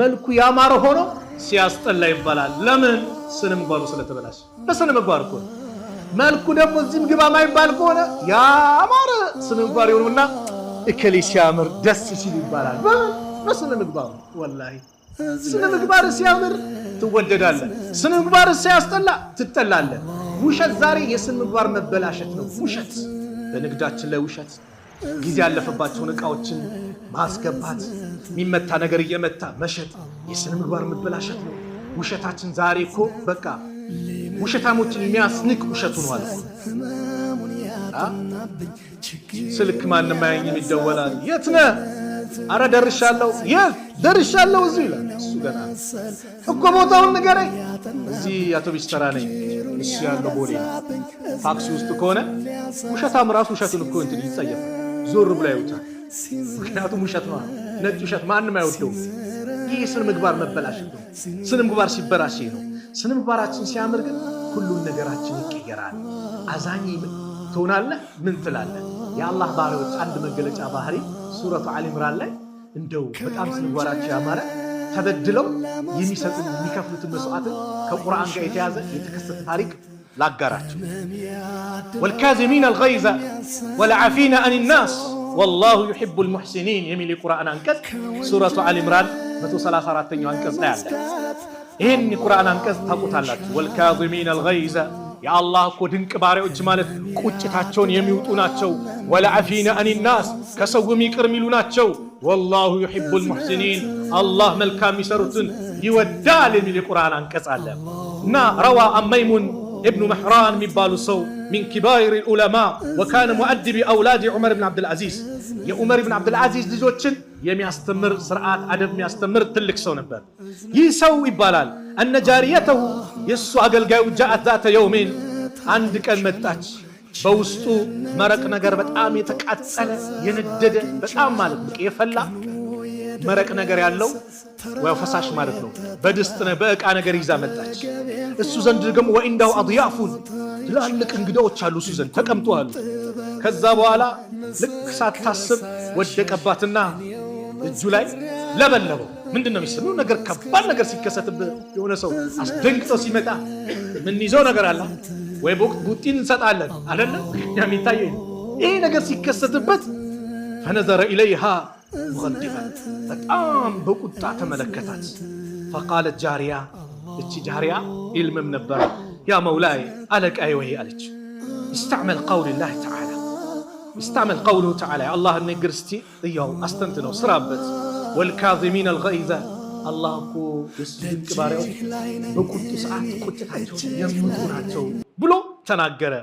መልኩ ያማረ ሆኖ ሲያስጠላ ይባላል ለምን ስነ ምግባሩ ስለተበላሸ በስነ ምግባር እኮ መልኩ ደግሞ እዚህም ግባ ማይባል ከሆነ ያማረ ስነ ምግባር ይሆንና እከሌ ሲያምር ደስ ሲል ይባላል በስነ ምግባሩ ወላሂ ስነ ምግባር ሲያምር ትወደዳለህ ስነ ምግባር ሲያስጠላ ትጠላለህ ውሸት ዛሬ የስነ ምግባር መበላሸት ነው ውሸት በንግዳችን ላይ ውሸት ጊዜ ያለፈባቸውን ዕቃዎችን ማስገባት የሚመታ ነገር እየመታ መሸጥ የስነ ምግባር መበላሸት ነው ውሸታችን ዛሬ እኮ በቃ ውሸታሞችን የሚያስንቅ ውሸቱ ነው አለ ስልክ ማንም ማየኝም ይደወላል የት ነህ አረ ደርሻለሁ የት ደርሻለሁ እዚህ ይላል እሱ ገና እኮ ቦታውን ንገረኝ እዚህ አውቶቡስ ተራ ነኝ እሱ ያለው ቦሌ ታክሲ ውስጥ ከሆነ ውሸታም ራሱ ውሸቱን እኮ እንትን ይጸየፋል ዞር ብሎ ያዩታል ምክንያቱም ውሸት ነው ነጭ ውሸት ማንም አይወደው ይህ ስነ ምግባር መበላሸት ነው ስነ ምግባር ሲበላሽ ነው ስነ ምግባራችን ሲያምር ግን ሁሉን ነገራችን ይቀየራል አዛኝ ትሆናለህ ምን ትላለህ የአላህ ባሪያዎች አንድ መገለጫ ባህሪ ሱረቱ አሊ ኢምራን ላይ እንደው በጣም ስነ ምግባራቸው ያማረ ተበድለው የሚሰጡት የሚከፍሉት መስዋዕት ከቁርአን ጋር የተያዘ የተከሰተ ታሪክ ላጋራችሁ والكاظمين الغيظ والعافين عن الناس والله يحب المحسنين የሚል የቁርአን አንቀጽ ሱረቱ አሊ ኢምራን 134ኛው አንቀጽ ላይ አለ ይሄን የቁርአን አንቀጽ ታውቁታላችሁ والكاظمين الغيظ የአላህ እኮ ድንቅ ባሪያዎች ማለት ቁጭታቸውን የሚውጡ ናቸው والعافين عن الناس ከሰውም ይቅር የሚሉ ናቸው والله يحب المحسنين الله መልካም የሚሰሩትን ይወዳል የሚል የቁርአን አንቀጽ አለ እና روى عن ميمون ابن محران ميبالو سو من كبار العلماء وكان مؤدب أولاد عمر بن عبد العزيز يا عمر بن عبد العزيز ልጆችን የሚያስተምር ስርዓት አደብ የሚያስተምር ትልቅ ሰው ነበር ይህ ሰው ይባላል أن جاريته የሱ አገልጋዩ جاءت ذات يوم አንድ ቀን መጣች በውስጡ መረቅ ነገር በጣም የተቃጠለ የነደደ በጣም ማለት ነው የፈላ መረቅ ነገር ያለው ወይ ፈሳሽ ማለት ነው በድስት ነው በእቃ ነገር ይዛ መጣች እሱ ዘንድ ደግሞ ወኢንዳው አضيافን ትላልቅ እንግዶች አሉ እሱ ዘንድ ተቀምጠዋል ከዛ በኋላ ልክ ሳታስብ ወደቀባትና እጁ ላይ ለበለበው ምንድነው የሚሰማው ነገር ከባድ ነገር ሲከሰትበት የሆነ ሰው አስደንግጦ ሲመጣ ምን ይዘው ነገር አለ ወይ ቡጢን እንሰጣለን አይደለ የሚታየው ይሄ ነገር ሲከሰትበት فنظر اليها مغضبا በጣም በቁጣ ተመለከታት فقالت جارية እቺ ጃሪያ ኢልምም ነበር يا مولاي አለቃዬ ወይ አለች استعمل قول الله تعالى استعمل قوله تعالى الله ንግርስቲ እያው አስተንትነው ስራበት والكاظمين الغيظ الله እኮ ድንቅ ባሪያው በቁጡ ሰዓት ቁጭታቸው የሚውጡ ናቸው ብሎ ተናገረ